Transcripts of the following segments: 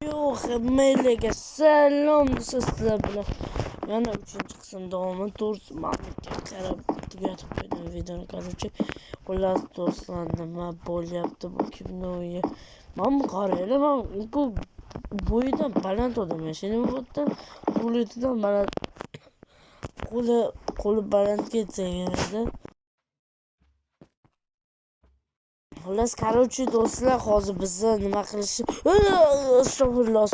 Yo'q, mayliga salom sizlar bilan. Yana 3-qism davomini to'g'risi qarab tugatib qo'ydim videoni. Короче, xullas do'stlar, nima bo'lyapti bu kimni o'yi? Men qaraylar, men bu bo'yidan baland odam yashaydi bu yerda. Qo'lidan baland. Qo'li baland ketsa yerda. Xullas, короче, do'stlar, hozir bizni nima qilishi? Astag'firullah.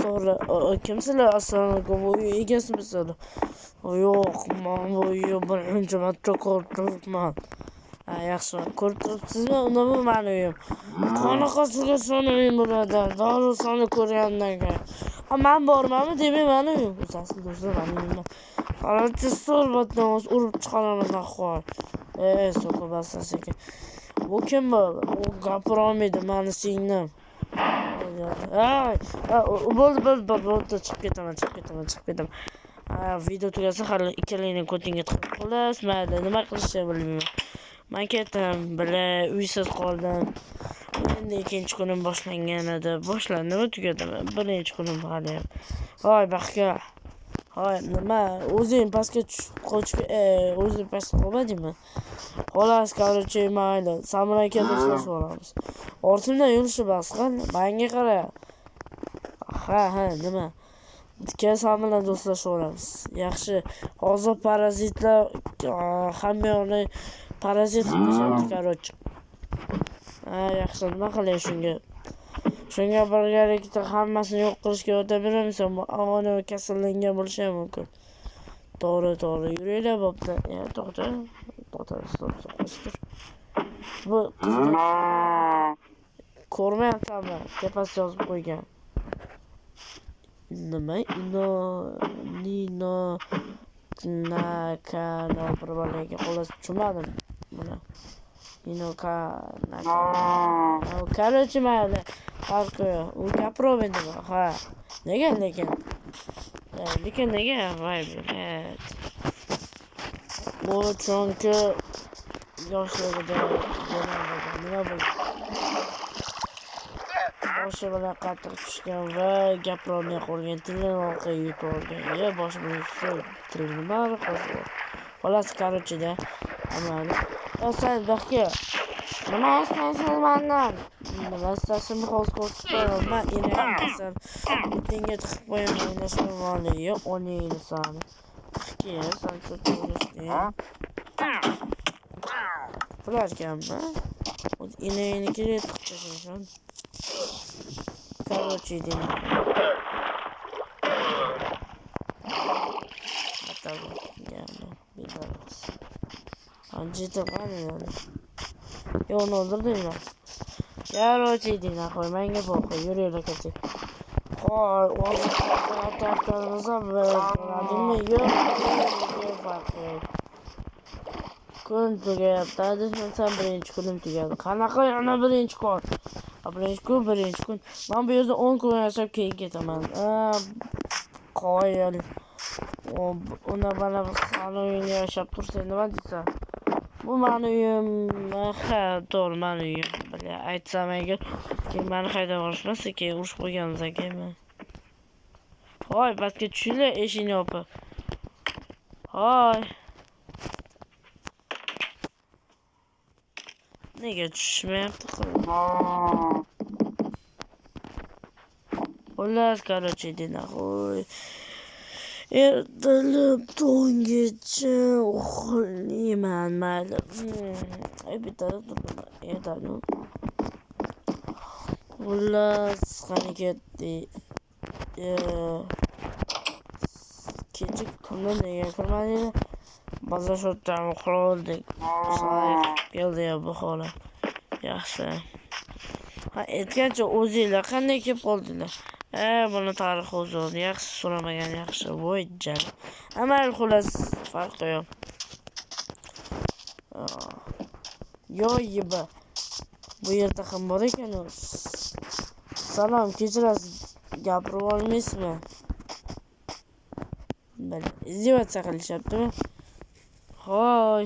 Kimsizlar? Assalomu alaykum. Voy, egasizlar. Yo'q, men voy, birinchi marta ko'ribman. Yaxshi, ko'rib turibsizmi? Unda meni uyim. Qanaqasiga soni uyim bo'ladi? Dorisini ko'rgandan keyin. Men bormanmi demak meni uyim. O'zasiz do'stlar, meni uyim. Qarorchi so'rbatdan urib chiqaraman qo'y. So'qib basasekin. Bu kim bu? U gapirolmaydi, meni singlim. Bo'ldi, chiqib ketaman. Video tugasa hali ikkalangni ko'tingga tiqib qo'yasiz, mayli, nima qilishni bilmayman. Men ketdim, uysiz qoldim. Endi ikkinchi kunim boshlangan edi. Boshlandimi, tugadimi? Birinchi kunim hali. Voy, baxka. Hoy, nima? O'zing pastga qochib, o'zing pastga qo'ymadingmi? Xolos, короче, mayli. Samir aka do'stlashib olamiz. Ortimdan yurishib bosqan, menga qara. Ha, nima? Keyin bilan do'stlashib olamiz. Yaxshi. Hozir parazitlar hamma yoqni parazit qilishadi, короче. Yaxshi, nima qilay shunga? Shunga birgalikda hammasini yo'q qilishga o'taveramisan, bu avoni kasallangan bo'lishi ham mumkin. To'g'ri, yuringlar bo'pti. To'xta, stop. Bu ko'rmayapsanmi? Tepasiga yozib qo'ygan. Nima? Nino Nakano birbalarga xolos tushunmadim buni. Короче, mayli. Farqi yo'q. U gapirolmaydi. Ha. Nega? Lekin nega? Voy, bu chunki yoshligida nima bo'ldi? Boshi bilan qattiq tushgan va gapirolmay qolgan, tilini orqaga yutib olgan. Boshi bilan tilini bari qo'zg'ab. Xolos, короче-da. Amali. Sen baxya. Nima istaysiz mendan? Nima istashimni hozir men inam kasal. Tenga tiqib qo'yaman, o'ynashmayman. Oningni sani. Baxya, sen cho'tib bularkanmi? O'z inaynikiga tiqib qo'yishim. Короче, deyman. Bilamiz. Anjita qani? Yo'qni o'ldirdingmi? Короче, deyman, qo'y, menga qo'y, yuringlar ketdik. Qo'y, o'zim tarafdan bo'ladimi? Yo'q, farqi. Kun tugayapti. Sen birinchi kunim tugadi. Qanaqa yana birinchi kun? Birinchi kun. Men bu yerda 10 kun yashab keyin ketaman. Qo'yil. Unda bana sani uyingda yashab tursa nima deysan? Bu meni uyim. To'g'ri, meni uyim. Aytsam agar keyin meni haydab yuborishmasa, keyin urush qo'yganmiz akaymi. Hoy, pastga tushinglar, eshikni yopib. Hoy. Nega tushmayapti? Xullas, короче, deyna qo'y. Ertalab tonggacha uxlayman, mayli. Bitta turdim. Xullas, qani ketdi. Kecha kundan nega kirmadinglar? Baza shotdan uxladik. Keldi bu holat. Yaxshi. Aytgancha o'zinglar qanday kelib qoldinglar? Buni tarixi uzun. Yaxshi so'ramagan yaxshi. Voy jan. Amal xullas farqi yo'q. Yo'yiba. Bu yerda ham bor ekan. Salom, kechirasiz. Gapirib olmaysizmi? Izdivatsiya qilishyaptimi? Hoy.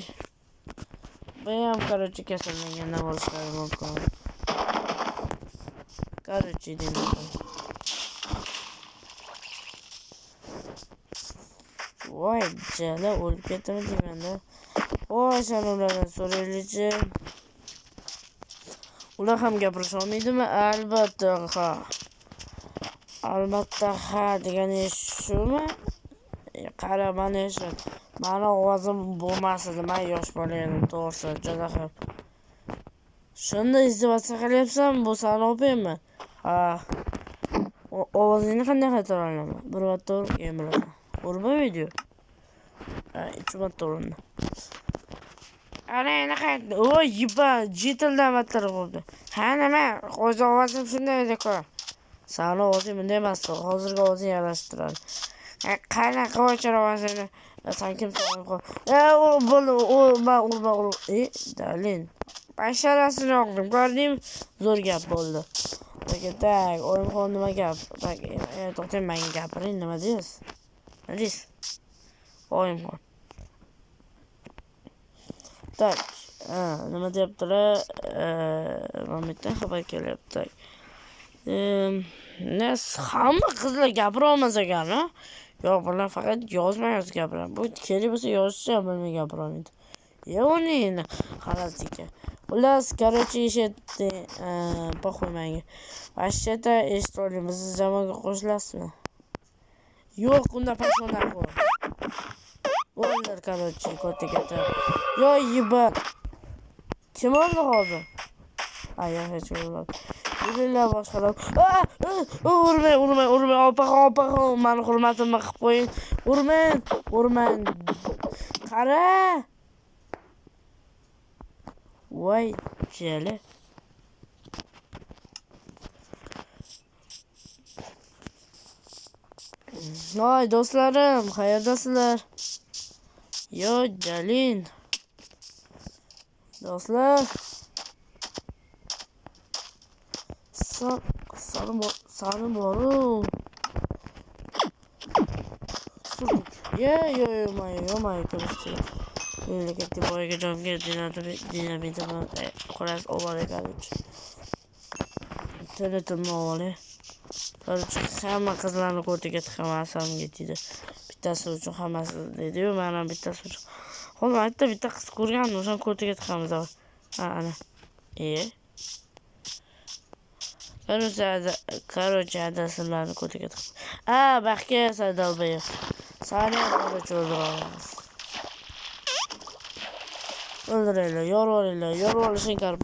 Bu ham короче kasallangandan bo'lishlari mumkin. Короче, deyman. Voy jala o'lib ketdimi deymanda. Voy sen ulardan so'raylik-chi. Ular ham gapirisha olmaydimi? Albatta ha. Albatta ha degani shumi? Qara mana shu. Mani ovozim bo'lmas edi. Men yosh bola edim, to'g'risi, juda ham. Shunda izdivatsa qilyapsan, bu sani opaymi? Ha. Ovozingni qanday qaytara olaman? Bir marta urib, urma video. Uch marta urindi. Ana endi qaytdi. Voy, yiba, jitildan battar bo'ldi. Ha nima? O'z ovozim shunday edi-ku. Sani ovozing bunday emas, hozirgi ovozing yarashtiradi. Qanaqa o'chir ovozingni? Sen kimsan? Bo'ldi, urma. Dalin. Basharasini yoqdim, ko'rdingmi? Zo'r gap bo'ldi. Tak, o'yinxon nima gap? Tak, to'xtang, menga gapiring, nima deysiz? Nima deysiz? O'yinxon. Tak, nima deyaptilar? Mamatdan xabar kelyapti. Hamma qizlar gapira olmas ekan, ha? Yo'q, bular faqat yozma gapiradi. Bu kerak bo'lsa yozishcha bilmay gapira olmaydi. Uni xalatiga. Ular короче eshitdi, pokhoy menga. Вообще-то eshitdim, biz jamoaga qo'shilasizmi? Yo'q, unda pashona qo'y. Ular короче ko'taga. Yo yiba. Kim oldi hozir? Ayya, hech bo'lmadi. Ular boshqalar. Urmang, opa, meni hurmatimni qilib qo'ying. Urmang. Qara. Voy, jala. Voy, do'stlarim, qayerdasizlar? Yo, Jalin. Do'stlar. Sani boru. Yo, ko'rishdi. Mamlakatga boyga jonga dinamitaman qo'ras ovora qiluvchi. Telefonimni olay. To'g'ri, hamma qizlarni ko'rtiga tiqamasam ketdi. Bittasi uchun hammasi dedi-yu, men ham bittasi uchun. Hozir aytdi, bitta qiz ko'rgandim, o'sha ko'rtiga tiqamiz. Ana. Короче, adasizlarni ko'tiga tiqib. Baxtga Sadalbayev. Sani korоче o'ldiramiz. O'ldiraylar, yorib olishing qarab